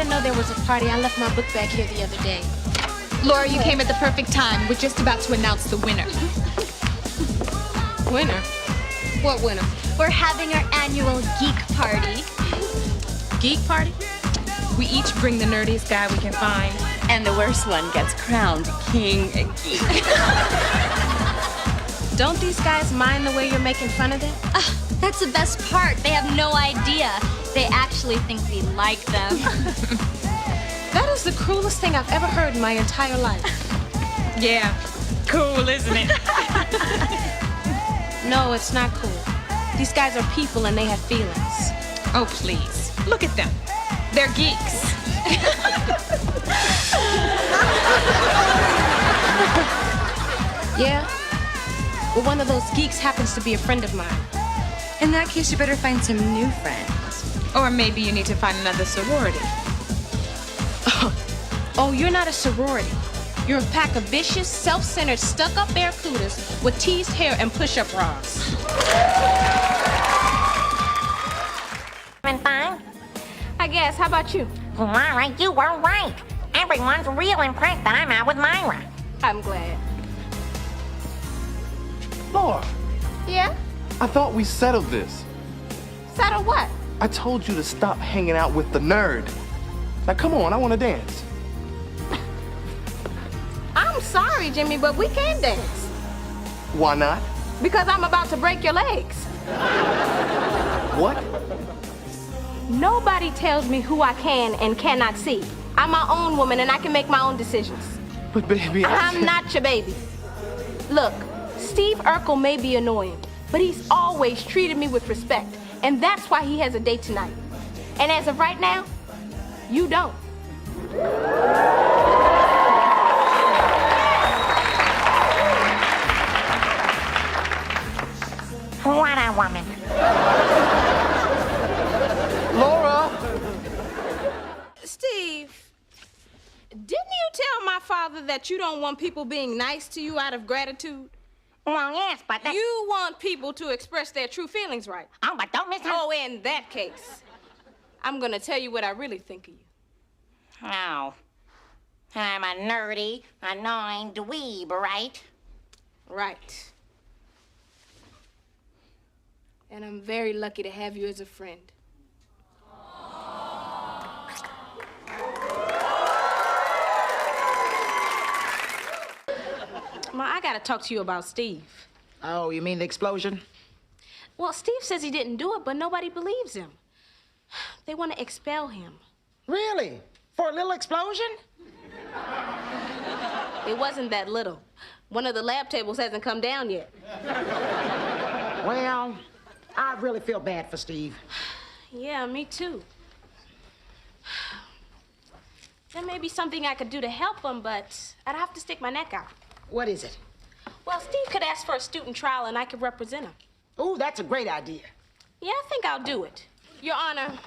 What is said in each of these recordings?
didn't know there was a party. I left my book bag here the other day. Laura, you came at the perfect time. We're just about to announce the winner. Winner? What winner? We're having our annual geek party. Geek party? We each bring the nerdiest guy we can find. And the worst one gets crowned king and geek. Don't these guys mind the way you're making fun of them? That's the best part. They have no idea. They actually think we like them. That is the cruelest thing I've ever heard in my entire life. Yeah, cool, isn't it? No, it's not cool. These guys are people and they have feelings. Oh, please. Look at them. They're geeks. Yeah? Well, one of those geeks happens to be a friend of mine. In that case, you better find some new friends. Or maybe you need to find another sorority. Oh, you're not a sorority. You're a pack of vicious, self-centered, stuck-up barracudas with teased hair and push-up bras. Fine. I guess. How about you? Well, all right, you were right. Everyone's real impressed that I'm out with Myra. I'm glad. Laura, Yeah? I thought we settled this. Settle what? I told you to stop hanging out with the nerd. Now come on, I want to dance. I'm sorry, Jimmy, but we can't dance. Why not? Because I'm about to break your legs. What? Nobody tells me who I can and cannot see. I'm my own woman and I can make my own decisions. But baby, I'm not your baby. Look, Steve Urkel may be annoying, but he's always treated me with respect. And that's why he has a date tonight. And as of right now, you don't. What a woman. Laura! Steve, didn't you tell my father that you don't want people being nice to you out of gratitude? Well, yes, but that... You want people to express their true feelings, right? Oh, but don't miss... Oh, in that case, I'm gonna tell you what I really think of you. Oh. I'm a nerdy, annoying dweeb, right? Right. And I'm very lucky to have you as a friend. Ma, I gotta talk to you about Steve. Oh, you mean the explosion? Well, Steve says he didn't do it, but nobody believes him. They want to expel him. Really? For a little explosion? It wasn't that little. One of the lab tables hasn't come down yet. Well, I really feel bad for Steve. Yeah, me too. There may be something I could do to help him, but I'd have to stick my neck out. What is it? Well, Steve could ask for a student trial and I could represent him. Oh, that's a great idea. Yeah, I think I'll do it. Your Honor,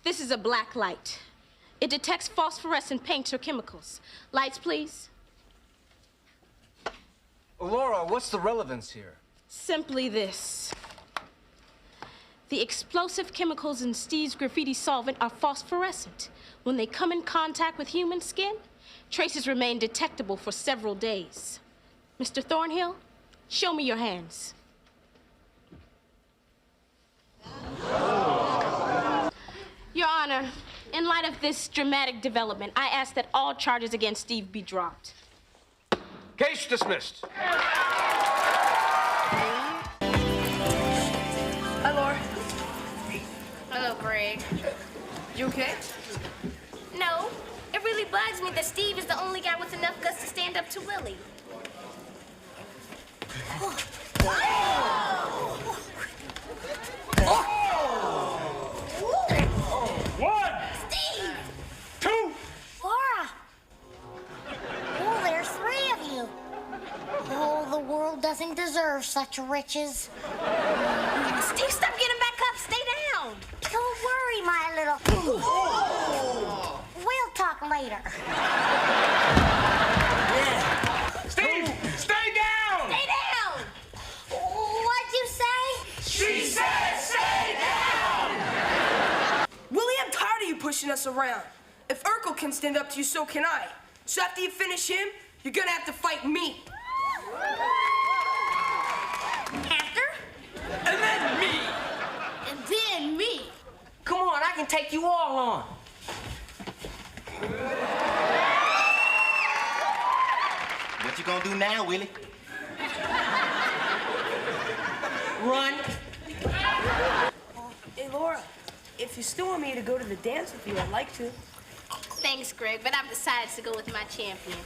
this is a black light. It detects phosphorescent paints or chemicals. Lights, please. Laura, what's the relevance here? Simply this. The explosive chemicals in Steve's graffiti solvent are phosphorescent. When they come in contact with human skin, traces remain detectable for several days. Mr. Thornhill, show me your hands. Your Honor, in light of this dramatic development, I ask that all charges against Steve be dropped. Case dismissed. Hi, Laura. Hello, Greg. You okay? No, it really bugs me that Steve is the only guy with enough guts to stand up to Willie. One, Steve! two. Laura! Oh, there's three of you. Oh, the world doesn't deserve such riches. Steve, stop getting back up. Stay down. Don't worry, my little... We'll talk later. Steve, stay down. Stay down. What'd you say? She said stay down. Willie, I'm tired of you pushing pushing us around. If Urkel can stand up to you, so can I. So after you finish him, you're gonna have to fight me. After? And then me. And then me. Come on, I can take you all on. What you gonna do now, Willie? Run. Hey, Laura, if you still want me to go to the dance with you, I'd like to. Thanks, Greg, but I've decided to go with my champion.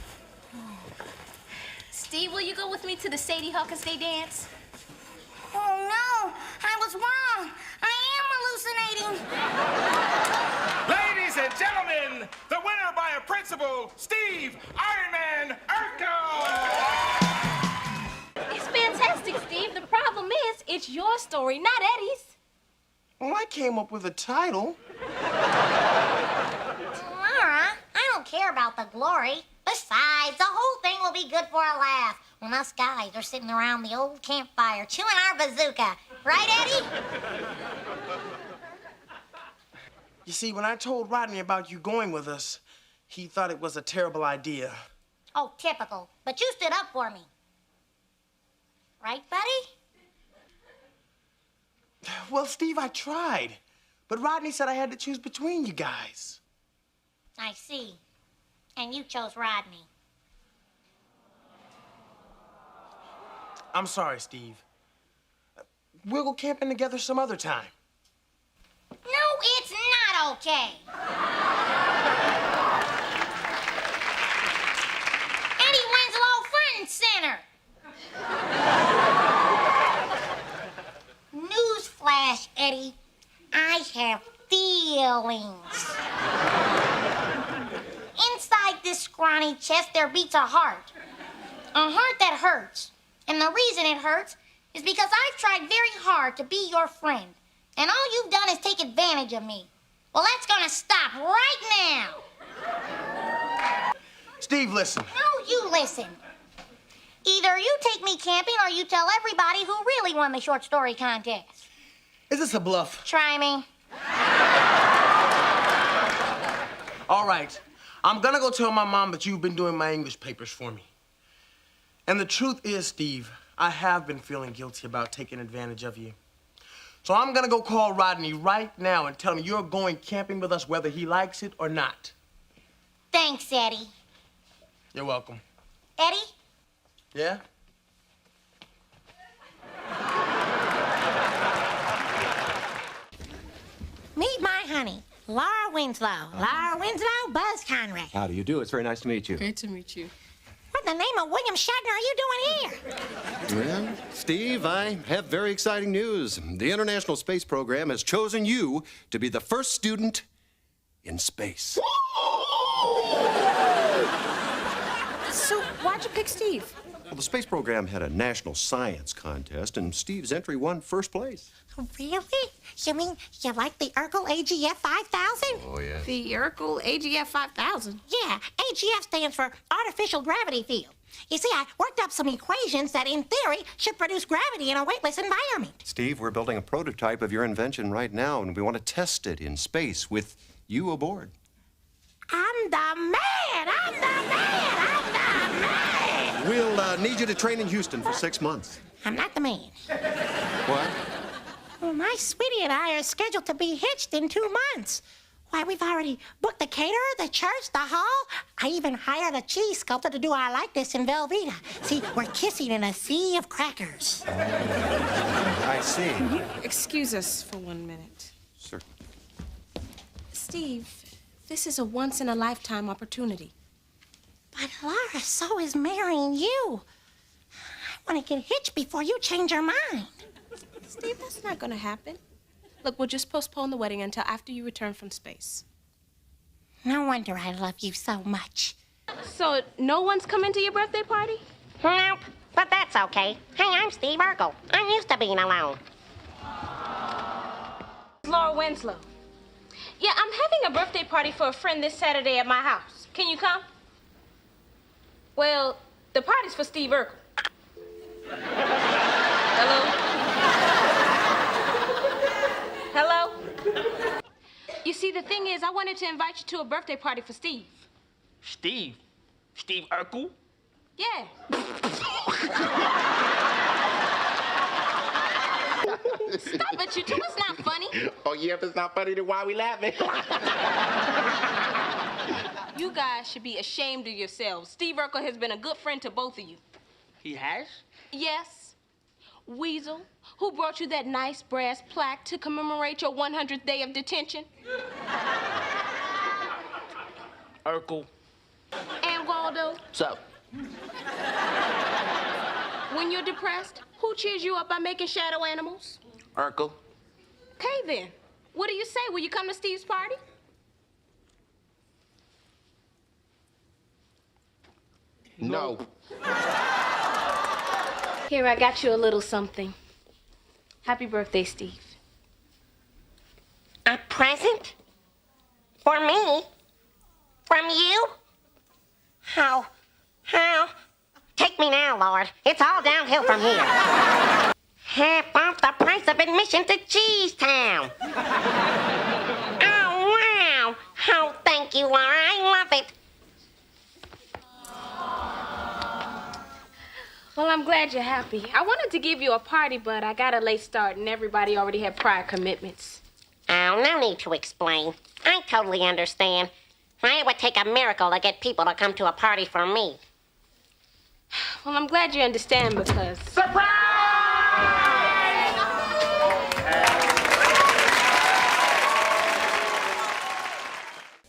Steve, will you go with me to the Sadie Hawkins Day dance? Oh, no. I was wrong. I am hallucinating. Ladies and gentlemen, the winner by a principle, Steve Iron Man Urkel! It's fantastic, Steve. The problem is, it's your story, not Eddie's. Well, I came up with a title. Laura, I don't care about the glory. Besides, the whole thing will be good for a laugh when us guys are sitting around the old campfire chewing our bazooka. Right, Eddie? You see, when I told Rodney about you going with us, he thought it was a terrible idea. Oh, typical. But you stood up for me. Right, buddy? Well, Steve, I tried. But Rodney said I had to choose between you guys. I see. And you chose Rodney. I'm sorry, Steve. We'll go camping together some other time. No, it's not okay. Eddie Winslow, front and center. Newsflash, Eddie. I have feelings. Inside this scrawny chest, there beats a heart. A heart that hurts. And the reason it hurts is because I've tried very hard to be your friend. And all you've done is take advantage of me. Well, that's gonna stop right now. Steve, listen. No, you listen. Either you take me camping or you tell everybody who really won the short story contest. Is this a bluff? Try me. All right. I'm gonna go tell my mom that you've been doing my English papers for me. And the truth is, Steve, I have been feeling guilty about taking advantage of you. So I'm gonna go call Rodney right now and tell him you're going camping with us whether he likes it or not. Thanks, Eddie. You're welcome. Eddie? Yeah? Meet my honey, Laura Winslow. Laura Winslow, Buzz Conrad. How do you do? It's very nice to meet you. Great to meet you. What in the name of William Shatner are you doing here? Well, Steve, I have very exciting news. The International Space Program has chosen you to be the first student in space. So why'd you pick Steve? Well, the space program had a national science contest, and Steve's entry won first place. Really? You mean you like the Urkel AGF 5000? Oh, yeah. The Urkel AGF 5000. Yeah, AGF stands for Artificial Gravity Field. You see, I worked up some equations that, in theory, should produce gravity in a weightless environment. Steve, we're building a prototype of your invention right now, and we want to test it in space with you aboard. I'm the man! I'm the man! I'm the man! We'll need you to train in Houston for 6 months. I'm not the man. What? Well, my sweetie and I are scheduled to be hitched in 2 months. Why, we've already booked the caterer, the church, the hall. I even hired a cheese sculptor to do our likeness in Velveeta. See, we're kissing in a sea of crackers. I see. Excuse us for 1 minute. Certainly. Steve, this is a once-in-a-lifetime opportunity. But Laura, so is marrying you. I want to get hitched before you change your mind. Steve, that's not gonna happen. Look, we'll just postpone the wedding until after you return from space. No wonder I love you so much. So, no one's coming to your birthday party? Nope, but that's okay. Hey, I'm Steve Urkel. I'm used to being alone. Laura Winslow. Yeah, I'm having a birthday party for a friend this Saturday at my house. Can you come? Well, the party's for Steve Urkel. Hello? Hello? You see, the thing is, I wanted to invite you to a birthday party for Steve. Steve? Steve Urkel? Yeah. Stop it, you two. It's not funny. Oh, yeah, if it's not funny, then why are we laughing? You guys should be ashamed of yourselves. Steve Urkel has been a good friend to both of you. He has? Yes. Weasel, who brought you that nice brass plaque to commemorate your 100th day of detention? Urkel. And Waldo? So? When you're depressed, who cheers you up by making shadow animals? Urkel. Okay, then. What do you say? Will you come to Steve's party? No. Here, I got you a little something. Happy birthday, Steve. A present? For me? From you? How? Take me now, Lord. It's all downhill from here. Half off the price of admission to Cheese Town. Oh, wow. Oh, thank you, Laura. I love it. Well, I'm glad you're happy. I wanted to give you a party, but I got a late start, and everybody already had prior commitments. Oh, no need to explain. I totally understand. It would take a miracle to get people to come to a party for me. Well, I'm glad you understand because... Surprise!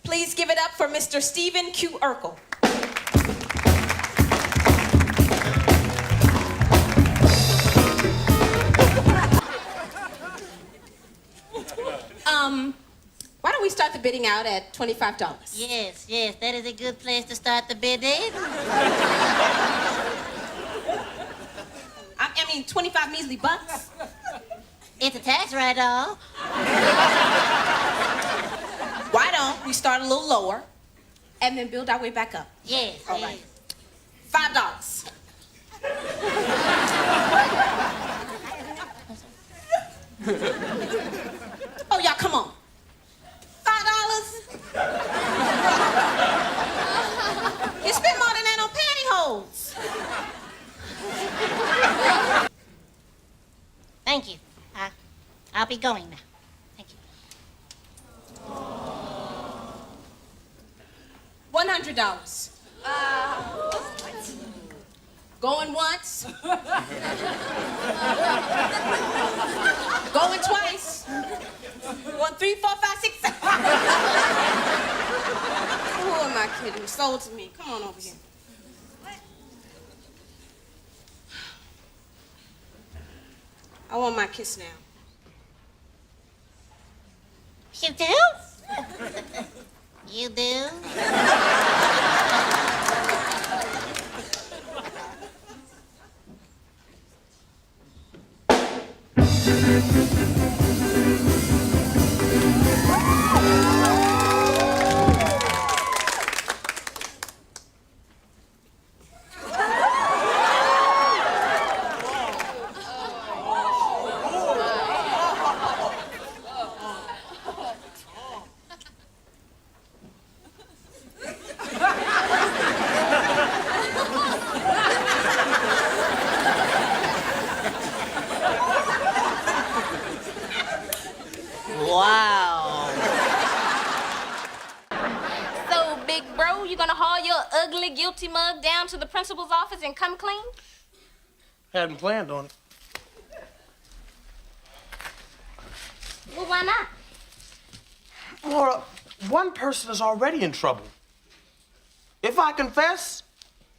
Please give it up for Mr. Stephen Q. Urkel. Why don't we start the bidding out at $25? Yes, that is a good place to start the bidding. I mean, 25 measly bucks. It's a tax write-off. Why don't we start a little lower and then build our way back up? Yes, All right. $5. Oh, y'all, come on. $5? You spent more than that on pantyhose. Thank you. I'll be going now. Thank you. $100. Going once. Going twice. 1, 3, 4, 5, 6, 7. Who am I kidding? Sold to me. Come on over here. I want my kiss now. You do? You do? Wow. So, big bro, you gonna haul your ugly, guilty mug down to the principal's office and come clean? Hadn't planned on it. Well, why not? Laura, one person is already in trouble. If I confess,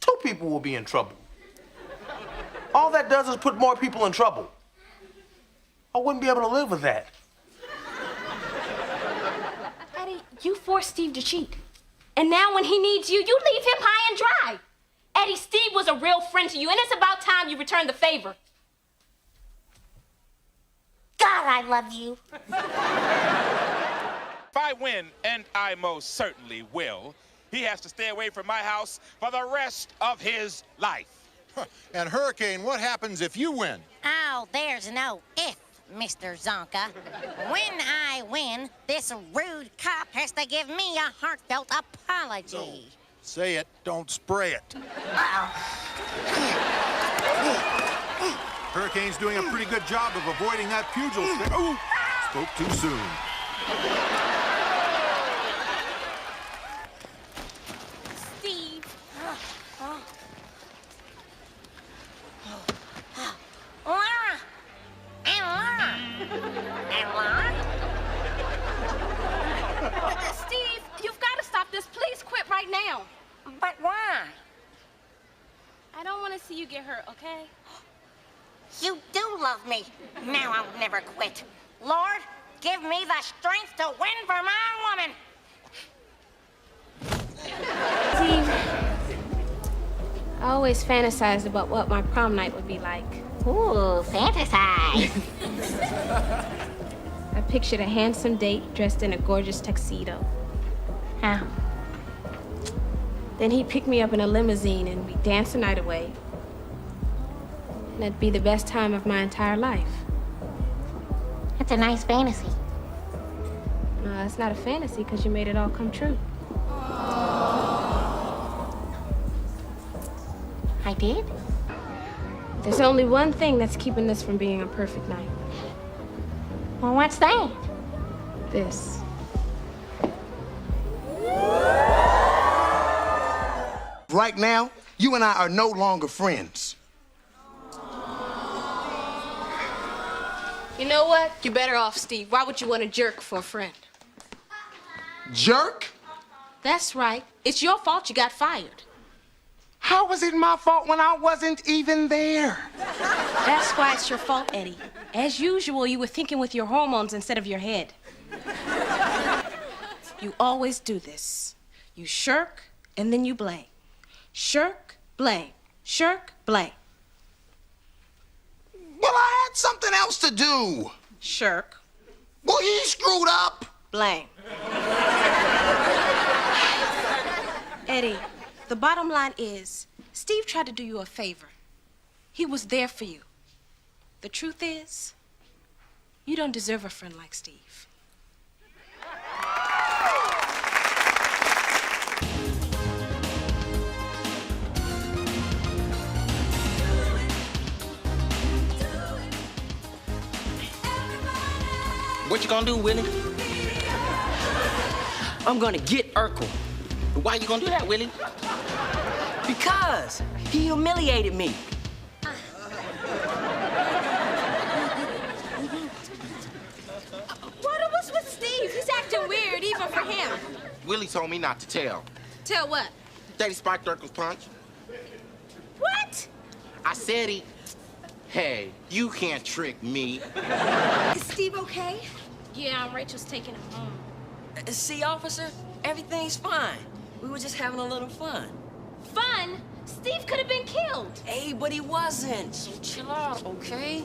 2 people will be in trouble. All that does is put more people in trouble. I wouldn't be able to live with that. Eddie, you forced Steve to cheat. And now when he needs you, you leave him high and dry. Eddie, Steve was a real friend to you, and it's about time you return the favor. God, I love you. If I win, and I most certainly will, he has to stay away from my house for the rest of his life. And Hurricane, what happens if you win? Oh, there's no if. Mr. Zonka. When I win, this rude cop has to give me a heartfelt apology. Say it, don't spray it. Hurricane's doing a pretty good job of avoiding that pugil stick. Ooh, spoke too soon. Steve. Laura! And Laura! And Laura? Steve, you've got to stop this. Please quit right now. But why? I don't want to see you get hurt, okay? You do love me. Now I'll never quit. Lord, give me the strength to win for my woman. Steve, I always fantasized about what my prom night would be like. Ooh, fantasize. I pictured a handsome date dressed in a gorgeous tuxedo. How? Then he'd pick me up in a limousine and we'd dance the night away. And that'd be the best time of my entire life. That's a nice fantasy. No, that's not a fantasy because you made it all come true. I did? There's only one thing that's keeping this from being a perfect night. Well, what's that? This. Right now, you and I are no longer friends. You know what? You're better off, Steve. Why would you want a jerk for a friend? Jerk? That's right. It's your fault you got fired. How was it my fault when I wasn't even there? That's why it's your fault, Eddie. As usual, you were thinking with your hormones instead of your head. You always do this. You shirk, and then you blame. Shirk, blame. Shirk, blame. Well, I had something else to do. Shirk. Well, he screwed up. Blame. Eddie, the bottom line is, Steve tried to do you a favor. He was there for you. The truth is, you don't deserve a friend like Steve. What you gonna do, Willie? I'm gonna get Urkel. Why you gonna do that, Willie? Because he humiliated me. What's with Steve? He's acting weird, even for him. Willie told me not to tell. Tell what? That he spiked Urkel's punch. What? I said he... Hey, you can't trick me. Is Steve okay? Yeah, Rachel's taking him home. See, officer, everything's fine. We were just having a little fun. Fun? Steve could have been killed. Hey, but he wasn't. So chill out, okay?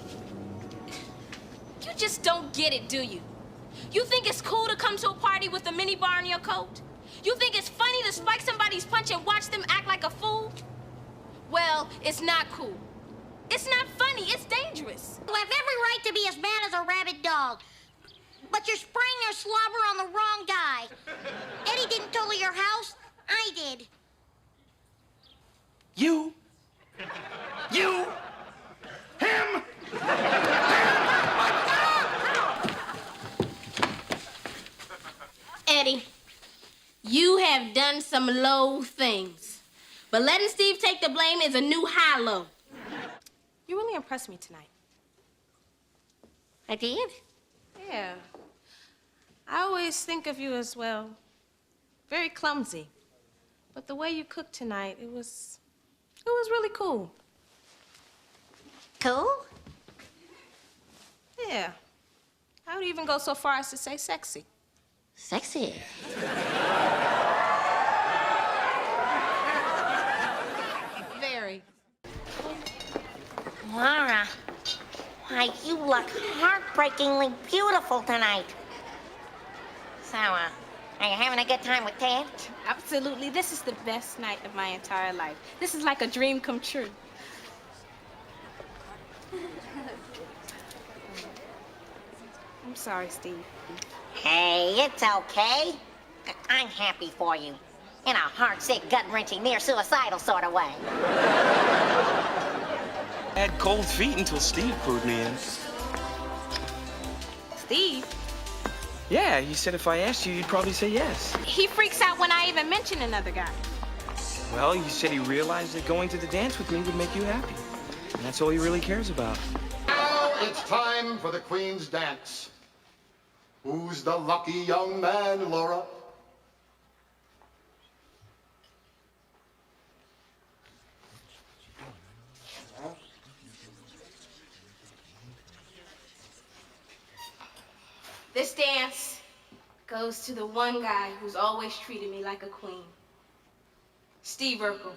You just don't get it, do you? You think it's cool to come to a party with a mini bar in your coat? You think it's funny to spike somebody's punch and watch them act like a fool? Well, it's not cool. It's not funny. It's dangerous. You have every right to be as mad as a rabid dog. But you're spraying your slobber on the wrong guy. Eddie didn't total your house. I did. You? Him? Eddie, you have done some low things. But letting Steve take the blame is a new high low. You really impressed me tonight. I did? Yeah. I always think of you as, well, very clumsy. But the way you cooked tonight, it was really cool. Cool? Yeah. I would even go so far as to say sexy. Sexy. Very. Laura, why, you look heartbreakingly beautiful tonight. So, are you having a good time with Ted? Absolutely. This is the best night of my entire life. This is like a dream come true. I'm sorry, Steve. Hey, it's okay. I'm happy for you. In a heart-sick, gut-wrenching, near-suicidal sort of way. I had cold feet until Steve clued me in. Steve? Yeah, he said if I asked you, you'd probably say yes. He freaks out when I even mention another guy. Well, he said he realized that going to the dance with me would make you happy. And that's all he really cares about. Now it's time for the Queen's dance. Who's the lucky young man, Laura? This dance goes to the one guy who's always treated me like a queen. Steve Urkel.